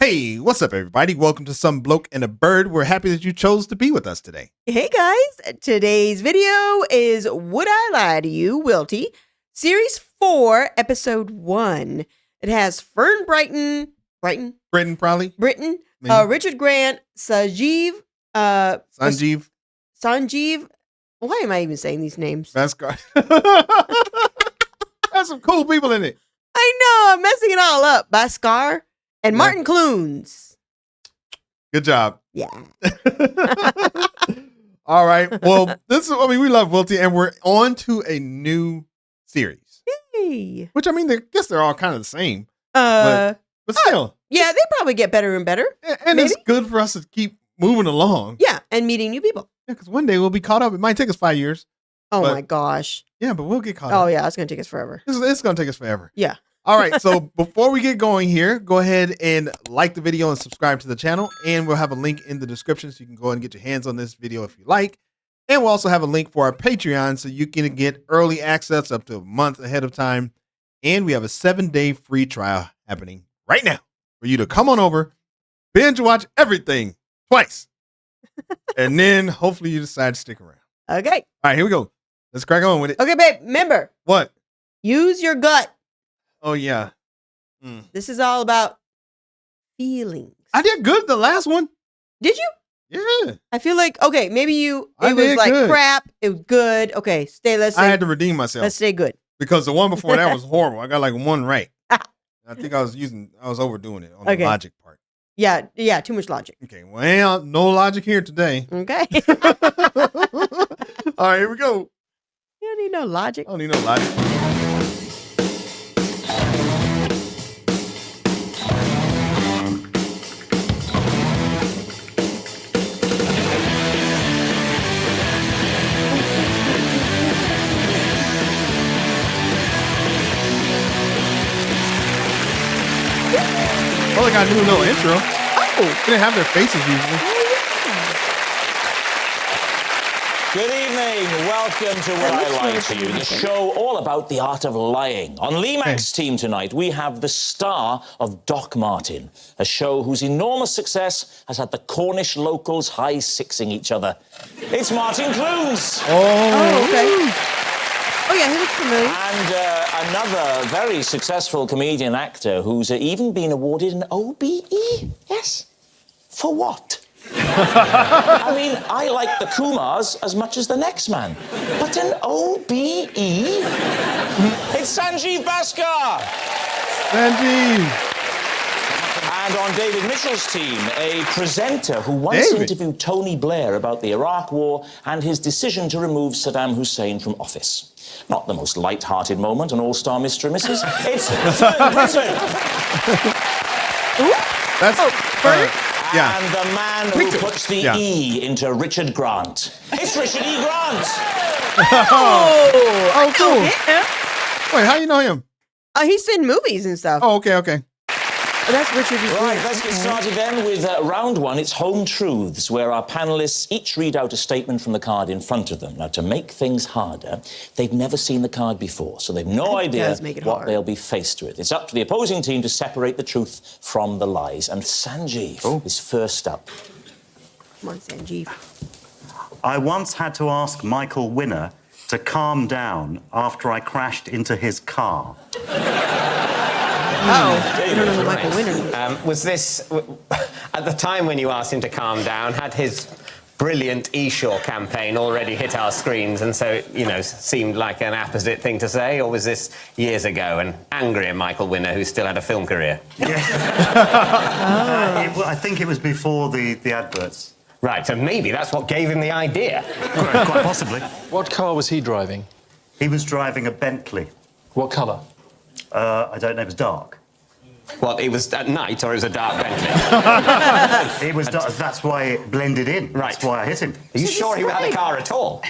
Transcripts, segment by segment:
Hey, what's up, everybody? Welcome to Some Bloke and a Bird. We're happy that you chose to be with us today. Hey, guys. Today's video is Would I Lie to You, WILTY, Series 4, Episode 1. It has Fern Britton, Britton, probably. Britton, Richard Grant, Sanjeev. Why am I even saying these names? Bhaskar. There's some cool people in it. I know. I'm messing it all up. Bhaskar and Martin Clunes. Good job. Yeah. All right. Well, we love WILTY, and we're on to a new series. Yay. Which, I guess they're all kind of the same. But still. Yeah, they probably get better and better. And it's good for us to keep moving along. Yeah, and meeting new people. Yeah, because one day we'll be caught up. It might take us 5 years. Oh, my gosh. Yeah, but we'll get caught up. Oh, yeah, it's going to take us forever. It's going to take us forever. Yeah. All right, so before we get going here, go ahead and like the video and subscribe to the channel. And we'll have a link in the description so you can go ahead and get your hands on this video if you like. And we'll also have a link for our Patreon so you can get early access up to a month ahead of time. And we have a 7-day free trial happening right now for you to come on over, binge watch everything twice. And then hopefully you decide to stick around. Okay. All right, here we go. Let's crack on with it. Okay, babe, remember. What? Use your gut. Oh, yeah. This is all about feelings. I did good the last one. Did you? Yeah. I feel like, okay, maybe it was did like good. Crap. It was good. Okay, I had to redeem myself. Let's stay good. Because the one before that was horrible. I got like one right. I think I was overdoing it on the logic part. Yeah, too much logic. Okay, well, no logic here today. Okay. All right, here we go. You don't need no logic. I don't need no logic. Well, they got a new little intro. Oh. They didn't have their faces usually. Good evening. Welcome to What I Lie to You, the show all about the art of lying. On Mack's team tonight, we have the star of Doc Martin, a show whose enormous success has had the Cornish locals high-sixing each other. It's Martin Clunes. Oh, okay. Oh, yeah, he looks familiar. And another very successful comedian actor who's even been awarded an OBE. Yes. For what? I like the Kumars as much as the next man. But an OBE? It's Sanjeev Bhaskar! Sanjeev! And on David Mitchell's team, a presenter who once interviewed Tony Blair about the Iraq War and his decision to remove Saddam Hussein from office. Not the most light-hearted moment on All-Star Mr. and Mrs. It's Fern Britton! Fern? Yeah. And the man who puts the E into Richard Grant. It's Richard E. Grant! Oh, cool. Yeah. Wait, how you know him? He's in movies and stuff. Oh, okay. Oh, that's Richard E. Grant. Right, let's get started then with round one. It's Home Truths, where our panelists each read out a statement from the card in front of them. Now, to make things harder, they've never seen the card before, so they've no idea what they'll be faced with. It's up to the opposing team to separate the truth from the lies. And Sanjeev is first up. Come on, Sanjeev. I once had to ask Michael Winner to calm down after I crashed into his car. I don't know who Michael Winner is. Was this, at the time when you asked him to calm down, had his brilliant Eshaw campaign already hit our screens and so, seemed like an apposite thing to say? Or was this years ago and angrier Michael Winner, who still had a film career? Yeah. I think it was before the adverts. Right, so maybe that's what gave him the idea. Quite possibly. What car was he driving? He was driving a Bentley. What colour? I don't know, it was dark. Well, it was at night, or it was a dark Bentley? It was dark, that's why it blended in. Right. That's why I hit him. Are you sure he had a car at all?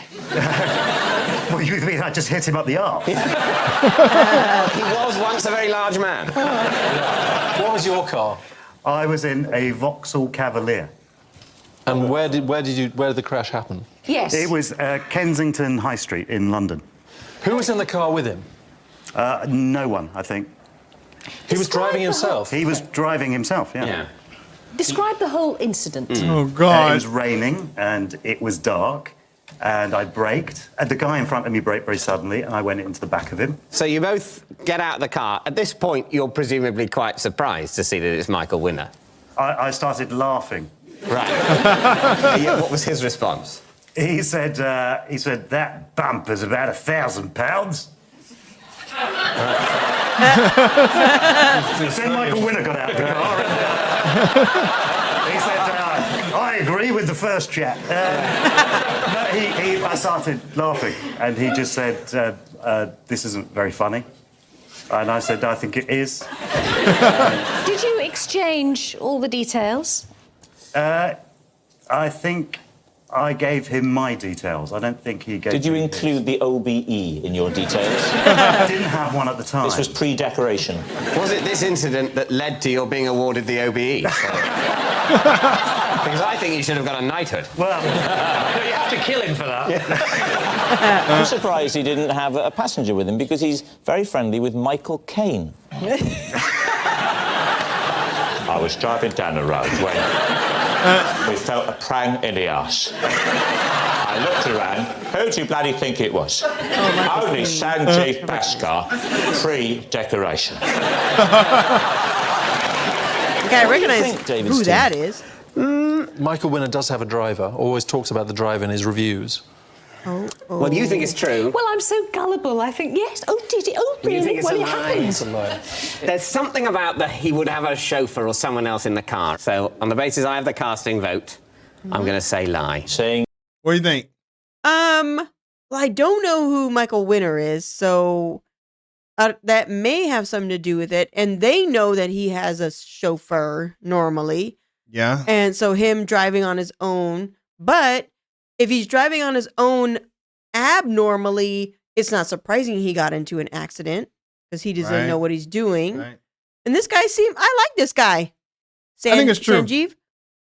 Well, you mean I just hit him up the arm? He was once a very large man. What was your car? I was in a Vauxhall Cavalier. And where did the crash happen? Yes. It was Kensington High Street in London. Who was in the car with him? No one, I think. He was driving himself? He was driving himself, yeah. Yeah. Describe the whole incident. Oh, It God. was raining and it was dark, and I braked. And the guy in front of me braked very suddenly, and I went into the back of him. So you both get out of the car. At this point, you're presumably quite surprised to see that it's Michael Winner. I started laughing. Right. Yeah, what was his response? He said, that bump is about £1,000. Then Michael Winner got out of the car. He said, I agree with the first chap. I started laughing, and he just said, this isn't very funny. And I said, I think it is. Did you exchange all the details? I think I gave him my details. I don't think he gave Did you me include the OBE in your details? I didn't have one at the time. This was pre-decoration. Was it this incident that led to your being awarded the OBE? Because I think you should have got a knighthood. Well, You have to kill him for that. I'm surprised he didn't have a passenger with him because he's very friendly with Michael Caine. I was driving down the road when we felt a prang in the arse. I looked around. Who do you bloody think it was? Only Sanjeev Bhaskar, pre-decoration. Okay, I recognize think, David who Steve? that is. Michael Winner does have a driver, always talks about the driver in his reviews. Well, you think it's true. Well, I'm so gullible. I think, yes. Oh, did it? Oh, really? You think it's Well, a it lie? happened. It's a lie. There's something about that he would have a chauffeur or someone else in the car. So, on the basis I have the casting vote, I'm going to say lie. Saying, What do you think? Well, I don't know who Michael Winner is, so that may have something to do with it. And they know that he has a chauffeur normally. Yeah. And so him driving on his own. But if he's driving on his own abnormally, it's not surprising he got into an accident because he doesn't Right. know what he's doing. Right. And this guy I like this guy. I think it's true. Sanjeev,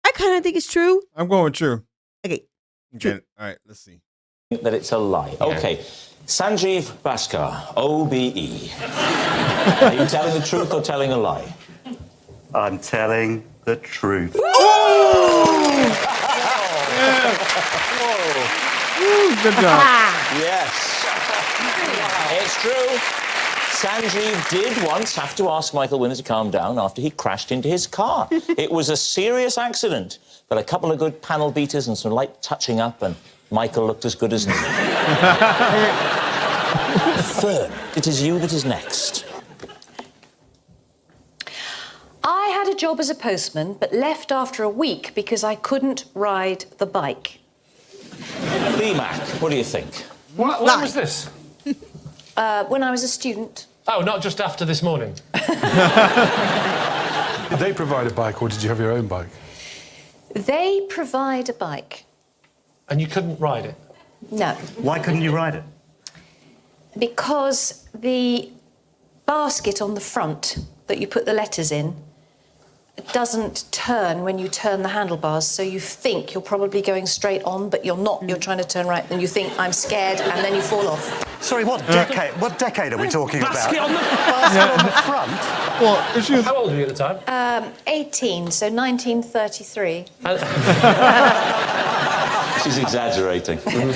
I kind of think it's true. I'm going with true. Okay. Okay. All right. Let's see. that it's a lie. OK. Sanjeev Bhaskar, OBE. Are you telling the truth or telling a lie? I'm telling the truth. Ooh, good job. Yes. It's true. Sanjeev did once have to ask Michael Winner to calm down after he crashed into his car. It was a serious accident, but a couple of good panel beaters and some light touching up, and Michael looked as good as new. Fern, it is you that is next. I had a job as a postman, but left after a week because I couldn't ride the bike. Mack, what do you think? When was this? When I was a student. Oh, not just after this morning. Did they provide a bike, or did you have your own bike? They provide a bike. And you couldn't ride it? No, Why couldn't you ride it? because the basket on the front that you put the letters in doesn't turn when you turn the handlebars, so you think you're probably going straight on, but you're not. You're trying to turn right, and you think, I'm scared, and then you fall off. Sorry, what decade? What decade are we talking Basket about? on the... Basket on the front. Well, if she was, How old were you at the time? 18, so 1933. She's exaggerating. 34, okay.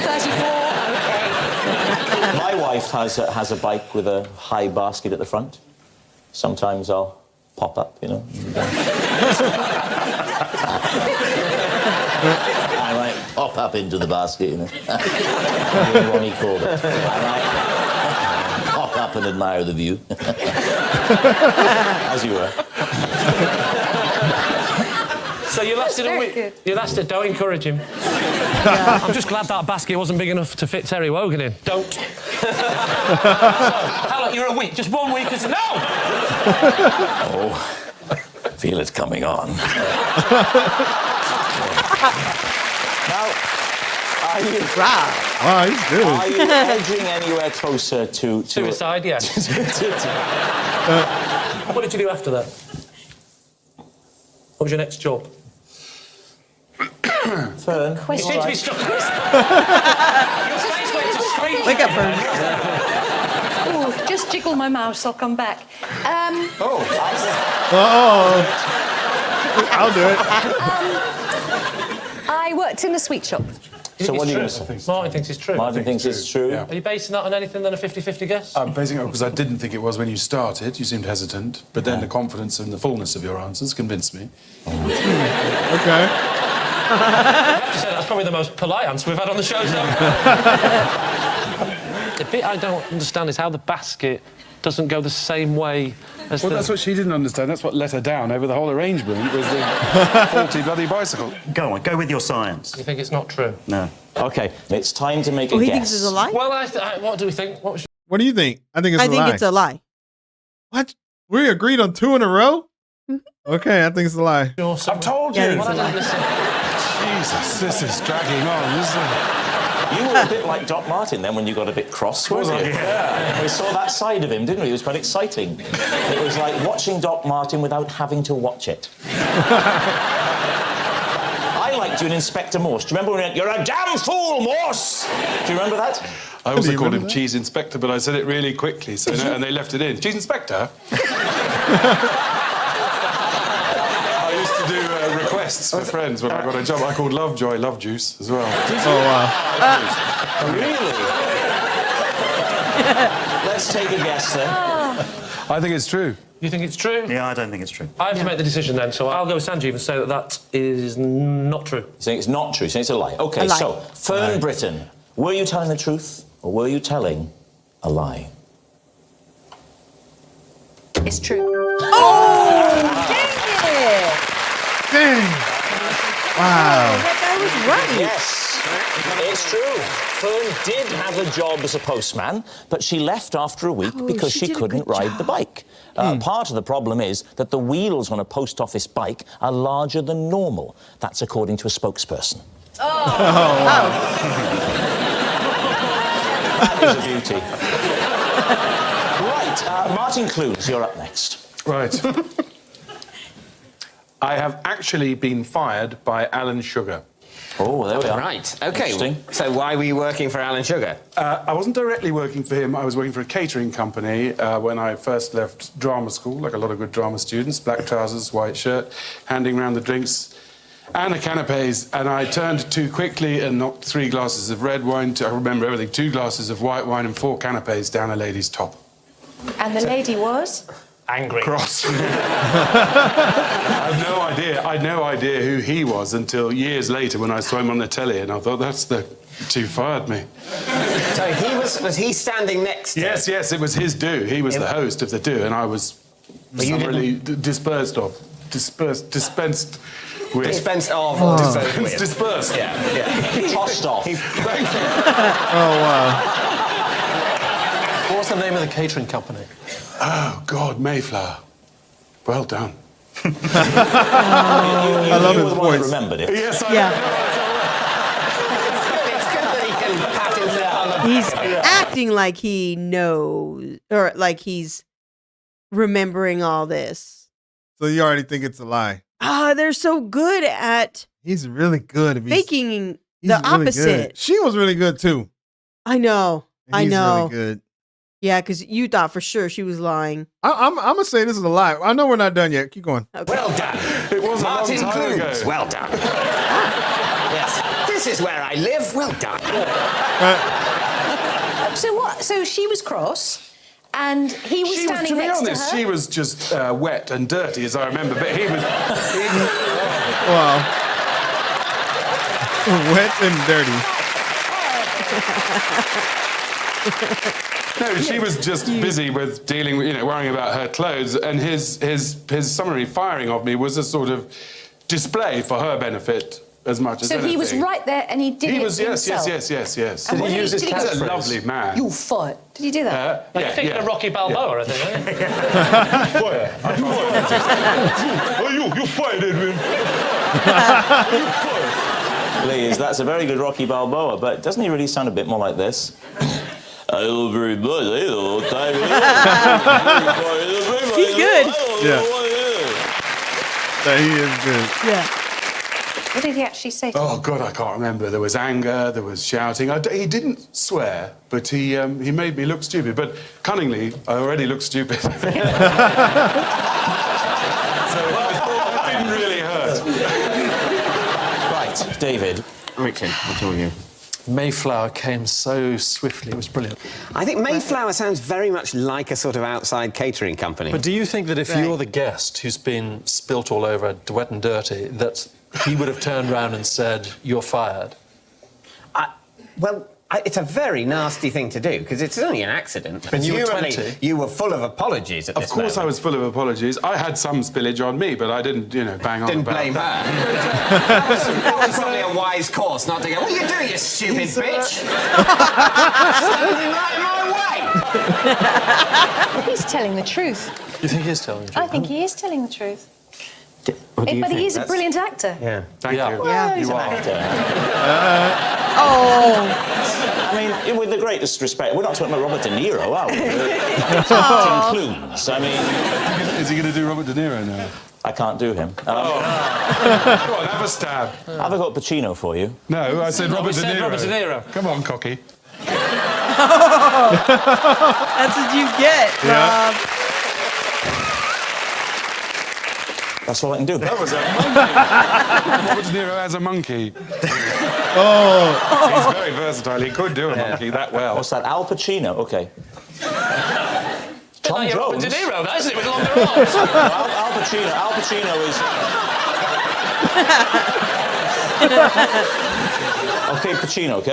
My wife has a bike with a high basket at the front. Sometimes I'll pop up, you know. I might pop up into the basket, you know. Ronnie called it. I might pop up and admire the view. As you were. So you lasted a very week. good. You lasted. Don't encourage him. I'm just glad that basket wasn't big enough to fit Terry Wogan in. Don't. How long? You're a week. Just 1 week. No. Oh, feel it coming on. Now, are you... wow, he's good. Are you edging anywhere closer to... Suicide, yes. What did you do after that? What was your next job? Fern, Question. You seem to be stuck. Your face went to scream. Wake up, Fern. Ooh, just jiggle my mouse, I'll come back. Uh-oh. I'll do it. I worked in a sweet shop. So what are you going to say? Martin thinks it's true. Martin thinks it's true. Yeah. Are you basing that on anything than a 50-50 guess? I'm basing it because I didn't think it was when you started. You seemed hesitant, but then the confidence and the fullness of your answers convinced me. Okay. I have to say, that's probably the most polite answer we've had on the show so The bit I don't understand is how the basket doesn't go the same way as Well, the... that's what she didn't understand. That's what let her down over the whole arrangement was the faulty bloody bicycle. Go on, go with your science. You think it's not true? No. OK, it's time to make a he guess. thinks it's a lie? Well, what do we think? What What do you think? I think it's a lie. I think it's a lie. What? We agreed on 2 in a row? Okay, I think it's a lie. I've told you. Yeah, I think Well, I it's a didn't lie. listen. Jesus, this is dragging on, isn't it? You were a bit like Doc Martin then when you got a bit cross, wasn't you? Yeah. We saw that side of him, didn't we? It was quite exciting. It was like watching Doc Martin without having to watch it. I liked you in Inspector Morse. Do you remember when you went, "You're a damn fool, Morse"? Do you remember that? I also you called him remember that? Cheese Inspector, but I said it really quickly, so and they left it in. Cheese Inspector? I used to do requests for friends when I got a job. I called Lovejoy Love Juice as well. Oh, wow. Really? Let's take a guess then. I think it's true. You think it's true? Yeah, I don't think it's true. I have to make the decision then, so I'll go with Sanjeev and say that that is not true. You think it's not true, you think it's a lie. OK, A lie. so, Fern Britton, were you telling the truth or were you telling a lie? It's true. Dang. Wow. That guy was right. Yes, it's true. Fern did have a job as a postman, but she left after a week because she she did a couldn't good ride the bike. Part of the problem is that the wheels on a post office bike are larger than normal. That's according to a spokesperson. That is a beauty. Right, Martin Clunes, you're up next. Right. I have actually been fired by Alan Sugar. Oh, there we are. Right, OK. Interesting. So why were you working for Alan Sugar? I wasn't directly working for him. I was working for a catering company when I first left drama school, like a lot of good drama students, black trousers, white shirt, handing round the drinks and the canapes, and I turned too quickly and knocked 3 glasses of red wine, I remember everything, 2 glasses of white wine and 4 canapes down a lady's top. And the lady was? Angry. Cross. I had no idea who he was until years later when I saw him on the telly, and I thought, that's the who fired me. So he was he standing next to Yes, it was his do. He was the host of the do, and I was really dispensed with. Dispensed of. Disposed with. Dispersed. Yeah. Tossed off. Thank you. Oh, wow. What was the name of the catering company? Oh, God, Mayflower. Well done. I love you his were the one that voice. remembered it. Yes, I Yeah. It's good that he can pat himself on the He's acting like he knows, or like he's remembering all this. So you already think it's a lie. They're so good at He's really good. If he's- faking he's the really opposite. good. She was really good, too. I know. I He's know. really good. Yeah, because you thought for sure she was lying. I'm going to say this is a lie. I know we're not done yet. Keep going. Okay. Well done. It was Martin a long time Clunes. ago. Well done. Yes. This is where I live. Well done. So what? So she was cross, and he was standing to be next honest, to her. she was just wet and dirty, as I remember, but he was... Wow. Wet and dirty. No, she was just busy with dealing with, worrying about her clothes, and his summary firing of me was a sort of display for her benefit as much as So anything. he was right there, and he did He it was, yes. himself. Yes. And what He did used his he- did he go- He's a lovely man. You fight. Did he do that? You're thinking of Rocky Balboa, I think, aren't you? You fired Edwin. Please, that's a very good Rocky Balboa, but doesn't he really sound a bit more like this? Hello, everybody. He's good. Yeah. Yeah, he is good. Yeah. What did he actually say to Oh, God, I can't remember. There was anger, there was shouting. He didn't swear, but he made me look stupid. But cunningly, I already looked stupid. So I didn't really David. Richard, what's all you? Mayflower came so swiftly, it was brilliant. I think Mayflower sounds very much like a sort of outside catering company. But do you think that if you're the guest who's been spilt all over, wet and dirty, that he would have turned around and said, "You're fired"? It's a very nasty thing to do, because it's only an accident. And you were 20. You were full of apologies at this moment. Of course I was full of apologies. I had some spillage on me, but I didn't, bang on Didn't about blame her. that. That was probably a wise course not to go, "What are you doing, you stupid bitch?" Standing right in my way! He's telling the truth. You think he's telling the truth? I think he is telling the truth. What do you But think? he is a brilliant actor. Yeah. Thank you. Yeah. He's an actor. I mean, with the greatest respect, we're not talking about Robert De Niro, are we? It's Martin Clunes. I mean... Is he going to do Robert De Niro now? I can't do him. Go on, have a stab. Have I got Pacino for you? No, I said Robert De Niro. Robert De Niro. Come on, cocky. That's what you get, Rob. That's all I can do. That was a monkey. Robert De Niro as a monkey. He's very versatile. He could do a monkey that well. What's that? Al Pacino? OK. Tom Like Robert Jones? De Niro, that, isn't it, with longer arms? No, Al Pacino is... OK, Pacino, OK?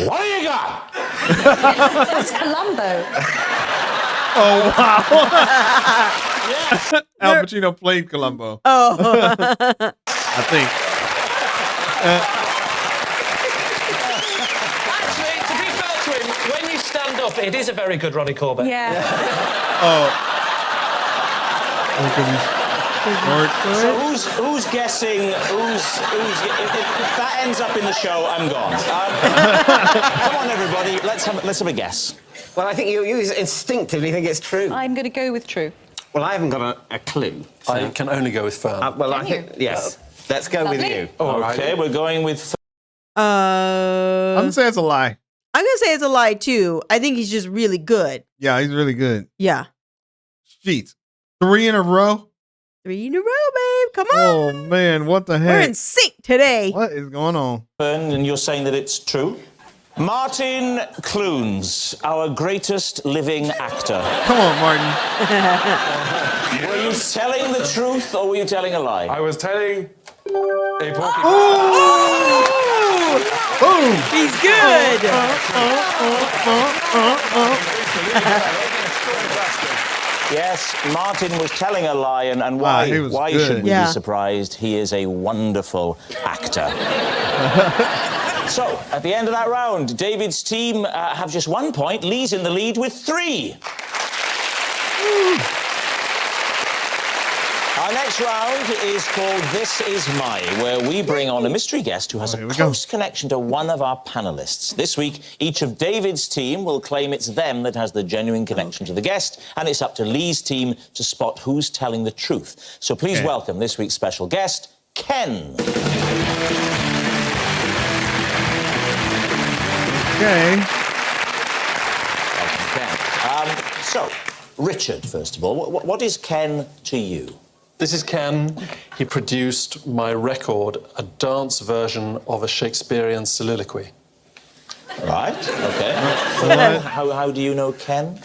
What do you got? That's Columbo. Oh, wow. Yes. Al Pacino played Columbo. Oh. I think. Actually, to be fair to him, when you stand up, it is a very good Ronnie Corbett. Yeah. Oh. Oh, goodness. So who's guessing? If that ends up in the show, I'm gone. Come on, everybody. Let's have a guess. Well, I think you instinctively think it's true. I'm going to go with true. Well, I haven't got a clue. So. I can only go with Fern. Well, I Can think... you? Yes. Let's go with Lovely. you. OK, we're going with... I'm going to say it's a lie. I'm going to say it's a lie, too. I think he's just really good. Yeah, he's really good. Yeah. Jeez. 3 in a row? 3 in a row, babe. Come on. Oh, man. What the heck? We're in sync today. What is going on? And you're saying that it's true? Martin Clunes, our greatest living actor. Come on, Martin. Were you telling the truth or were you telling a lie? I was telling a porky. Boom. He's good. Yes, Martin was telling a lie, and why he was why good. should we Yeah. be surprised? He is a wonderful actor. So, at the end of that round, David's team have just 1 point. Lee's in the lead with 3. Our next round is called This Is My, where we bring on a mystery guest who has a close connection to one of our panelists. This week, each of David's team will claim it's them that has the genuine connection to the guest, and it's up to Lee's team to spot who's telling the truth. So please welcome this week's special guest, Ken. Okay. Welcome, Ken. So, Richard, first of all, what is Ken to you? This is Ken. He produced my record, a dance version of a Shakespearean soliloquy. Right, OK. How do you know Ken?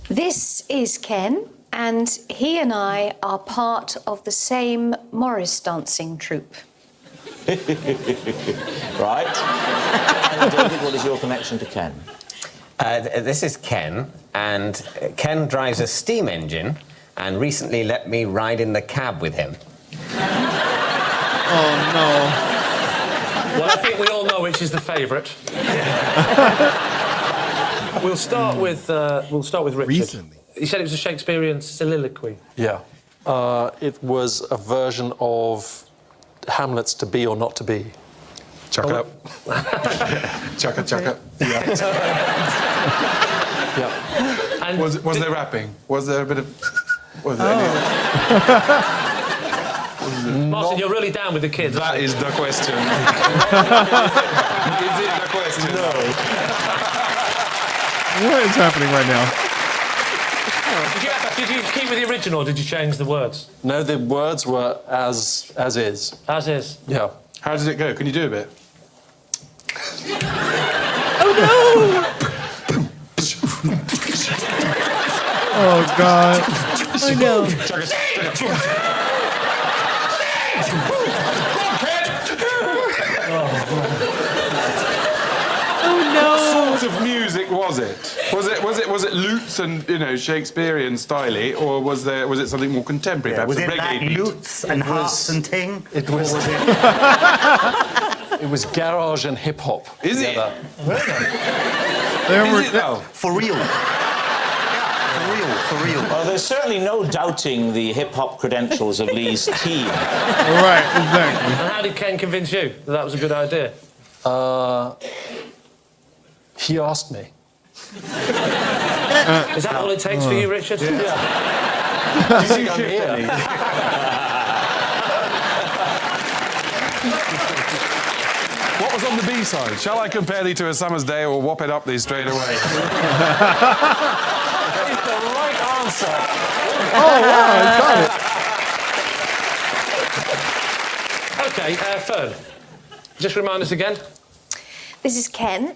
This is Ken, and he and I are part of the same Morris dancing troupe. Right. And David, what is your connection to Ken? This is Ken, and Ken drives a steam engine and recently let me ride in the cab with him. Oh, no. Well, I think we all know which is the favourite. We'll start with Richard. Recently. You said it was a Shakespearean soliloquy. Yeah. It was a version of Hamlet's To Be or Not to Be. Chuck it up. Chuck it. Yeah. Yeah. And Was there rapping? Was there a bit of... Was there any... Martin, you're really down with the kids. That is the question. Is it the question? No. What is happening right now? Did you keep with the original or did you change the words? No, the words were as is. As is. Yeah. How did it go? Can you do a bit? Oh no! Oh God. Oh no! Oh no! What sort of music was it? Was it lutes and Shakespearean styly, or was it something more contemporary? Was perhaps it a reggae like beat? lutes and harps and ting? It was. It was garage and hip hop. Is it? There Is were it though? For real. For real. Well, there's certainly no doubting the hip-hop credentials of Lee's team. right, exactly. And how did Ken convince you that that was a good idea? He asked me. Is that all it takes for you, Richard? Yeah. You think I'm here? What was on the B-side? Shall I compare thee to a summer's day or whop it up thee straight away? It's the right answer. Oh wow, I got it. OK, Fern, just remind us again. This is Ken,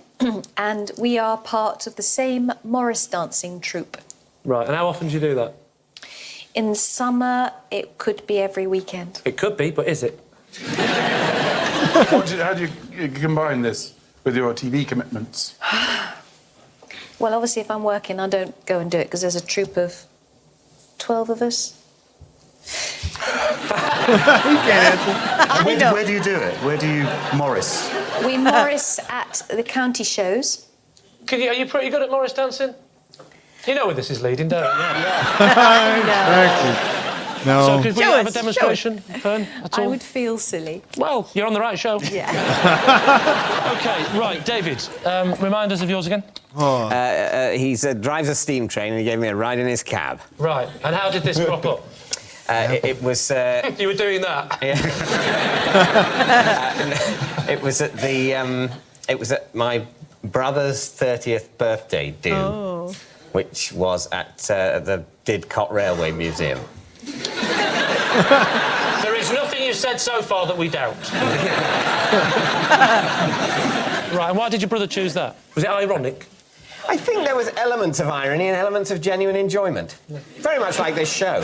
and we are part of the same Morris dancing troupe. Right, and how often do you do that? In summer, it could be every weekend. It could be, but is it? How do you combine this with your TV commitments? Well, obviously, if I'm working, I don't go and do it because there's a troupe of 12 of us. Where do you do it? Where do you Morris? We Morris at the county shows. Are you pretty good at Morris dancing? You know where this is leading, don't you? Exactly. No. So could we Show have a us, demonstration, Fern, at all? I would feel silly. Well, you're on the right show. Yeah. OK, right, David, remind us of yours again. He drives a steam train and he gave me a ride in his cab. Right, and how did this crop up? It was... You were doing that? It was at the... it was at my brother's 30th birthday do, which was at the Didcot Railway Museum. There is nothing you've said so far that we doubt. Right, and why did your brother choose that? Was it ironic? I think there was elements of irony and elements of genuine enjoyment. Very much like this show.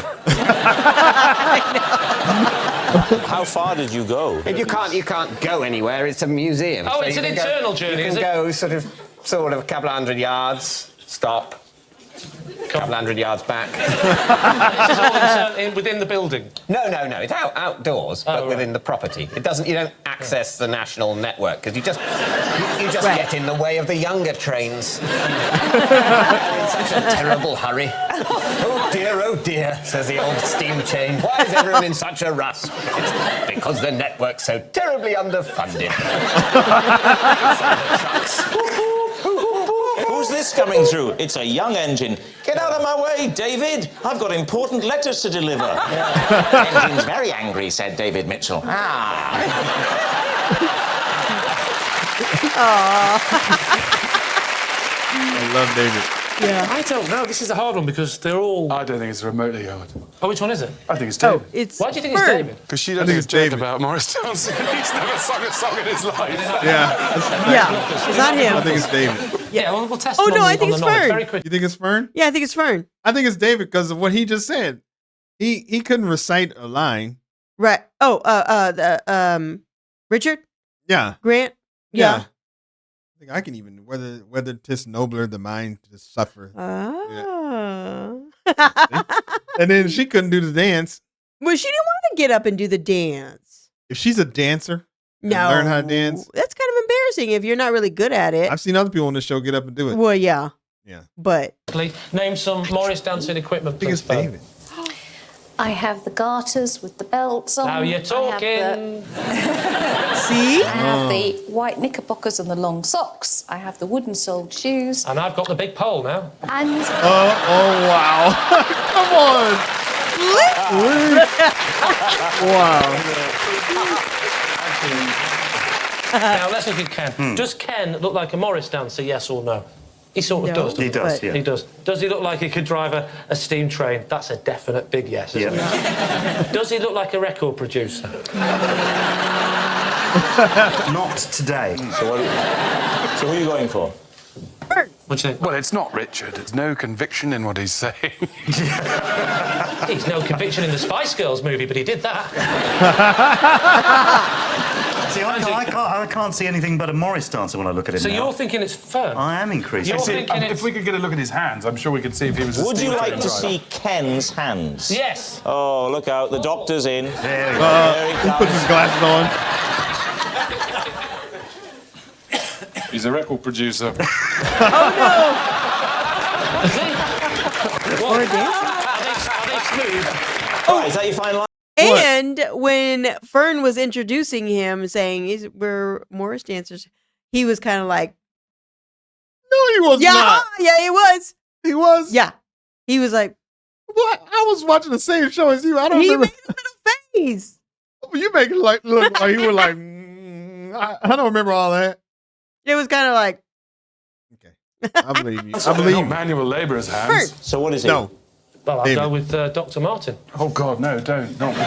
How far did you go? You can't go anywhere. It's a museum. Oh, So it's you an can internal journey, You is can it? go sort of a couple of 100 yards, stop, a couple of 100 yards back. This is all within the building? No. It's outdoors, but within the property. You don't access the national network because you just get in the way of the younger trains. In such a terrible hurry. Oh dear, says the old steam chain. Why is everyone in such a rush? It's because the network's so terribly underfunded. Who's this coming through? It's a young engine. Get out of my way, David. I've got important letters to deliver. Engine's very angry, said David Mitchell. I love David. Yeah. I don't know. This is a hard one because they're all... I don't think it's remotely hard. Oh, which one is it? I think it's David. It's Why do you think it's Fern. David? Because she doesn't think think it's it's David. about Morris dancing. He's never sung a song in his life. Yeah. Yeah, it's not him. I think it's David. Yeah, well, we'll test Oh, them no, on I the- think on it's the knowledge Fern. very quick. You think it's Fern? Yeah, I think it's Fern. I think it's David because of what he just said. He couldn't recite a line. Right. Oh, Richard? Yeah. Grant? Yeah. I think I can even whether 'tis nobler the mind to suffer. Oh. And then she couldn't do the dance. Well, she didn't want to get up and do the dance. If she's a dancer, and No. learn how to dance. That's kind of embarrassing if you're not really good at it. I've seen other people on this show get up and do it. Well, yeah. Yeah. But Name some Morris dancing equipment, I think it's please, Fern. David. I have the garters with the belts on. Now you're talking. see? I have the white knickerbockers and the long socks. I have the wooden soled shoes. And I've got the big pole now. And Oh wow. Come on. Wow. Now let's look at Ken. Does Ken look like a Morris dancer, yes or no? He sort of No. does. He doesn't does, But- yeah. He does. Does he look like he could drive a steam train? That's a definite big yes, isn't it? Does he look like a record producer? Not today. So who are you going for? What'd you think? Well, it's not Richard. There's no conviction in what he's saying. He's no conviction in the Spice Girls movie, but he did that. See, I can't see anything but a Morris dancer when I look at him So now. you're thinking it's Fern? I am increasing. You're thinking If we could get a look at his hands, I'm sure we could see if he was a Would you steam like train to driver. see Ken's hands? Yes. Oh, look out. The doctor's in. There we go. There he He puts his comes. glasses on. He's a record producer. Oh, no. Or dancing. Are they smooth? Oh, is that your final line? And when Fern was introducing him, saying we're Morris dancers, he was kind of like, No, he was not. Yeah, he was. He was? Yeah. He was like, What? I was watching the same show as you. I don't he remember. made a little face. You make it look like you were like, I don't remember all that. It was kind of like, Okay. I believe you. I believe Not you. manual labourer's hands. So what is it? No. Well, I'll David. go with Dr. Martin. Oh, God, no, don't. Not me.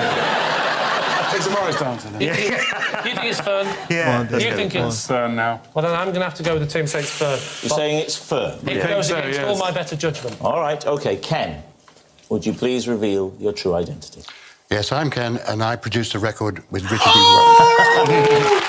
It's a Morris dancer then. You think it's Fern? Yeah. Come on, You think it's... Stern now. Well, then I'm going to have to go with the team saying it's Fern. You're saying it's Fern. It goes so, against yes. all my better judgment. All right, okay. Ken, would you please reveal your true identity? Yes, I'm Ken, and I produced a record with Richard E.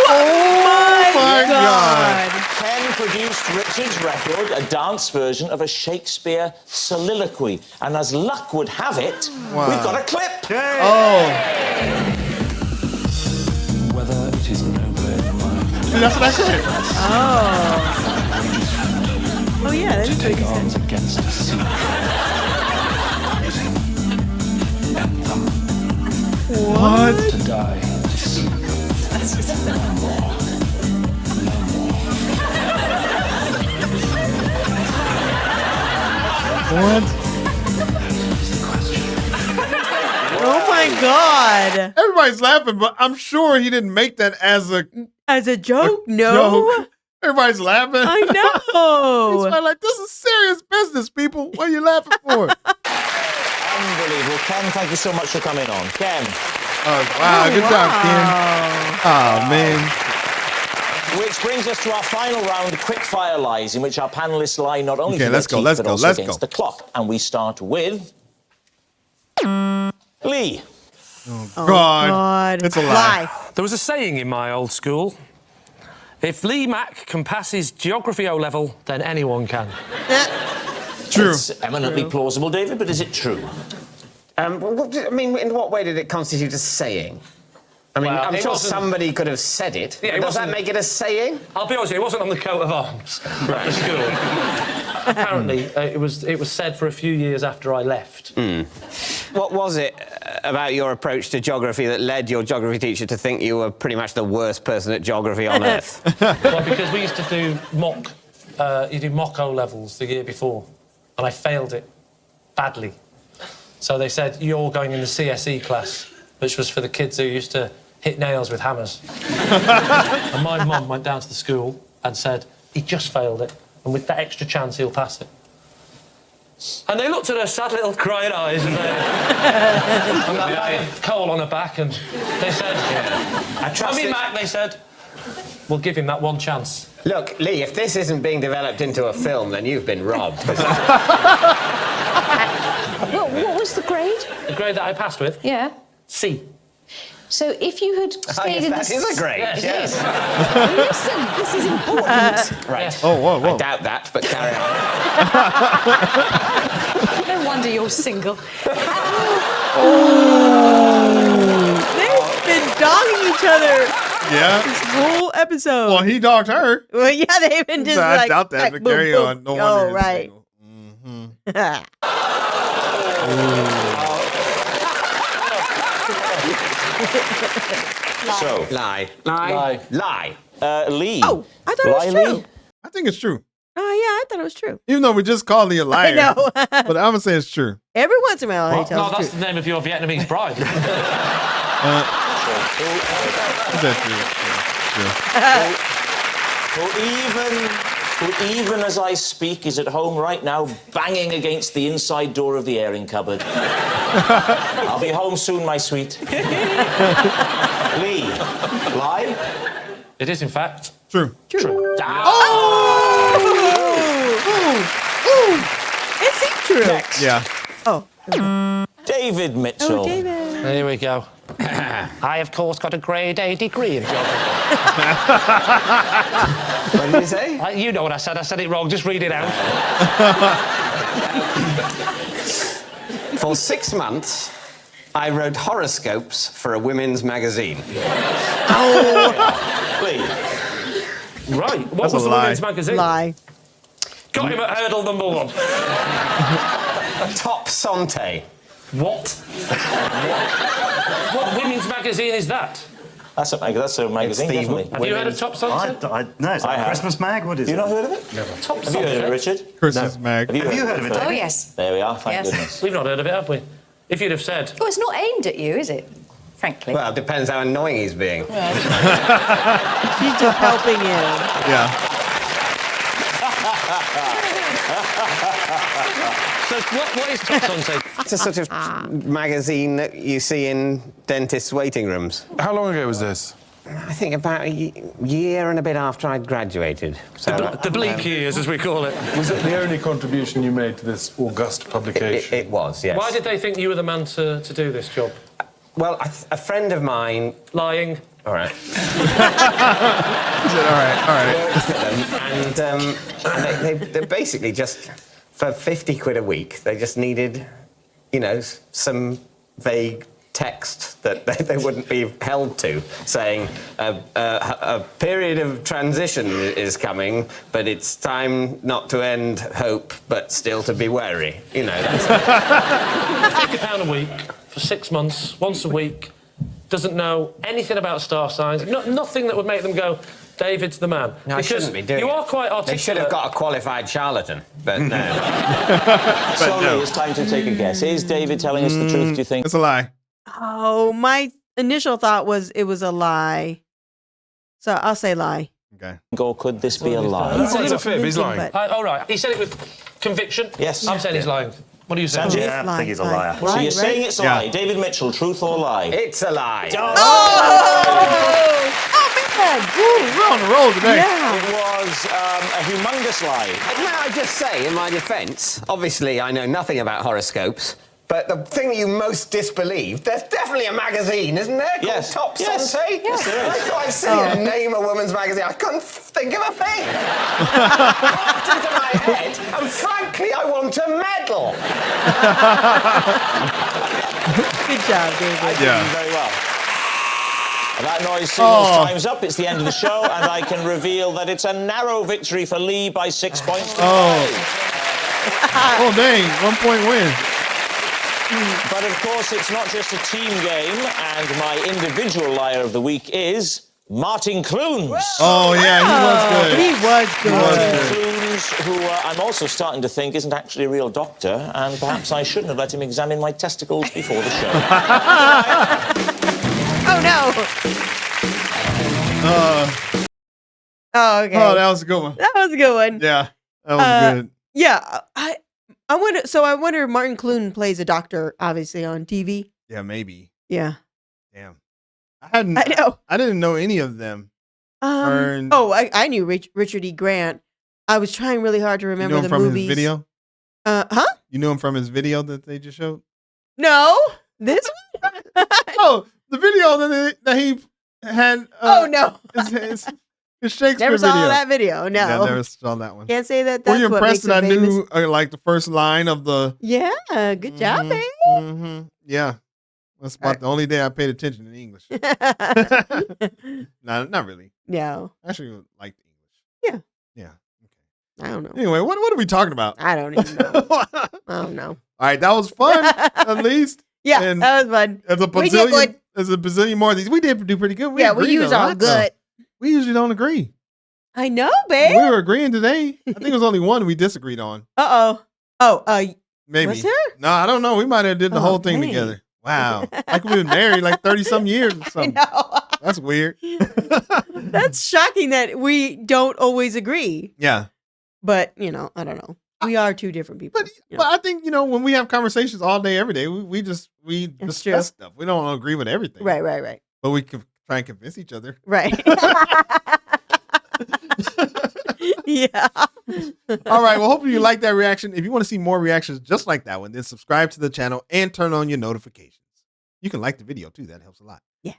oh my God. Ken produced Richard's record, a dance version of a Shakespeare soliloquy. And as luck would have it, we've got a clip. Oh. Whether it is no bird mine. That's what I said. Oh, yeah, that is what Take he arms said. against a sea. Rising. End them. What? To die. To sleep. No more. No more. What? Oh my God. Everybody's laughing, but I'm sure he didn't make that as a As a joke? No. joke. Everybody's laughing. I know. It's like, this is serious business, people. What are you laughing for? Unbelievable. Ken, thank you so much for coming on. Ken. Oh, wow, good job, Ken. Oh, man. Which brings us to our final round, quickfire lies, in which our panelists lie not only Okay, to let's their go, teeth, let's but go, also let's against go. the clock. And we start with Lee. God. God. It's a lie. There was a saying in my old school, if Lee Mack can pass his geography O-level, then anyone can. True. It's eminently plausible, David, but is it true? I mean, in what way did it constitute a saying? I mean, Well, I'm it sure wasn't- somebody could have said it. Yeah, it Does that wasn't- make it a saying? I'll be honest with you, it wasn't on the coat of arms of the school. Apparently, it was said for a few years after I left. What was it about your approach to geography that led your geography teacher to think you were pretty much the worst person at geography on earth? Well, because we used to do mock O-levels the year before, and I failed it badly. So they said, you're going in the CSE class, which was for the kids who used to hit nails with hammers. And my mum went down to the school and said, he just failed it, and with that extra chance, he'll pass it. And they looked at her sad little crying eyes and that bag of coal on her back, and they said, Tommy Mack, they said, we'll give him that one chance. Look, Lee, if this isn't being developed into a film, then you've been robbed. What was the grade? The grade that I passed with? Yeah. C. So if you had stayed in that the... is a grade. Yes. Yes. Listen, this is important. Right. Oh, whoa, whoa. I doubt that, but carry on. No wonder you're single. They've been dogging each other Yeah. this whole episode. Well, he dogged her. Well, yeah, they've been just I like... doubt that, like, but boom, carry boom. on. No Oh, wonder. right. So, Lie. Lie. Lie. Lee. Oh, I thought it was Lie, true. Lee? I think it's true. Oh, yeah, I thought it was true. Even though we just called Lee a liar. know. But I'm going to say it's true. Every once in a while, he No, tells the that's truth. the name of your Vietnamese bride. Is that true? True. Who even who, even as I speak, is at home right now banging against the inside door of the airing cupboard. I'll be home soon, my sweet. Lee, lie? It is, in fact. True. True. Is he true? Next. Yeah. Oh. David Mitchell. Oh, David. Here we go. I, of course, got a grade A degree in geography. What did you say? You know what I said. I said it wrong. Just read it out. For 6 months, I wrote horoscopes for a women's magazine. Lee. Right. What That's was a the lie. women's magazine? Lie. Got him at hurdle number 1. Top Sante. What? What women's magazine is that? That's a magazine, the definitely. Have you heard of Top Sante? No, it's I like have. Christmas mag. What is You it? not heard of it? Top Have you heard of it, Richard? Christmas mag. Have you heard of it, Oh, David? yes. There we are, thank Yes. goodness. We've not heard of it, have we? If you'd have said... Oh, it's not aimed at you, is it? Frankly. Well, it depends how annoying he's being. She's just helping him. Yeah. So what is Top Sante? It's a sort of magazine that you see in dentists' waiting rooms. How long ago was this? I think about a year and a bit after I'd graduated. So, The bleak years, as we call it. Was it the only contribution you made to this august publication? it was, yes. Why did they think you were the man to do this job? Well, a friend of mine... Lying. All right. All right. And they basically just, for 50 quid a week, they just needed, you know, some vague text that they wouldn't be held to, saying a period of transition is coming, but it's time not to end hope, but still to be wary. You know, that's £50 a week for 6 months, once a week, doesn't know anything about star signs, nothing that would make them go, David's the man. No, I shouldn't be doing you it. are quite articulate. They should have got a qualified charlatan, but no. Slowly, it's time to take a guess. Is David telling us the truth, do you think? It's a lie. Oh, my initial thought was it was a lie. So I'll say lie. Okay. Or could this be a lie? It's a fib, he's lying. But All right. He said it with conviction. Yes. I'm saying he's lying. What do you say? Sanjeev? Yeah, I think he's a liar. So you're saying it's a Yeah. lie. David Mitchell, truth or lie? It's a lie. Oh, man. We're on the roll today. Yeah. It was a humongous lie. May I just say, in my defence, obviously I know nothing about horoscopes, but the thing that you most disbelieve, there's definitely a magazine, isn't there? Yes. Called Top Yes. Sante? Yes, there is. I thought I'd seen a name a woman's magazine. I couldn't think of a thing. Popped into my head, and frankly, I want a medal. Good job, David. Yeah. Very well. And that noise signals time's up. It's the end of the show, and I can reveal that it's a narrow victory for Lee by 6 points to 5. Oh, dang. 1 point win. But of course, it's not just a team game, and my individual liar of the week is Martin Clunes. Oh, yeah, he was good. He was good. Martin Clunes, who I'm also starting to think isn't actually a real doctor, and perhaps I shouldn't have let him examine my testicles before the show. Oh, no. Oh, okay. Oh, that was a good one. That was a good one. Yeah, that was good. Yeah, I wonder. So I wonder if Martin Clunes plays a doctor, obviously on TV. Yeah, maybe. Yeah, Damn. I know. I didn't know any of them. Fern- Oh, I knew Richard E. Grant. I was trying really hard to You remember know him the from movies. his video? Huh? You knew him from his video that they just showed? No, this one. Oh, the video that he had. Oh no, his Shakespeare never saw video. that video. No, Yeah, I never saw that one. Can't say that. Were That's you what impressed makes that I him famous. knew like the first line of the? Yeah, good job, babe. Yeah, that's about the only day I paid attention in English. No, not really. No, I actually liked English. Yeah. Yeah. I don't know. Anyway, what are we talking about? I don't even know. I don't know. All right, that was fun. At least. Yeah, And that was fun. As a We did good. bazillion more of these, we did do pretty good. We Yeah, we agreed use a all lot, though. good. We usually don't agree. I know, babe. We were agreeing today. I think it was only one we disagreed on. Oh, Maybe. was there? No, I don't know. We might have did the Oh, whole thing dang. together. Wow. Like we've been married like 30-some years or I something. know. That's weird. That's shocking that we don't always agree. Yeah. But, you know, I don't know. We are two different people. But, you know. but I think, you know, when we have conversations all day, every day, we true. discuss stuff. We don't agree with everything. Right. But we can try and convince each other. Right. Yeah. All right. Well, hopefully you like that reaction. If you want to see more reactions just like that one, then subscribe to the channel and turn on your notifications. You can like the video too. That helps a lot. Yeah.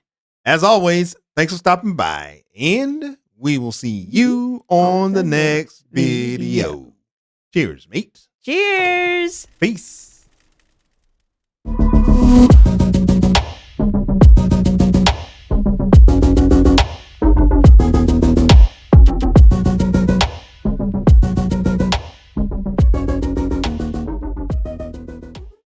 As always, thanks for stopping by, and we will see you on the next video. Cheers, mate. Cheers. Peace.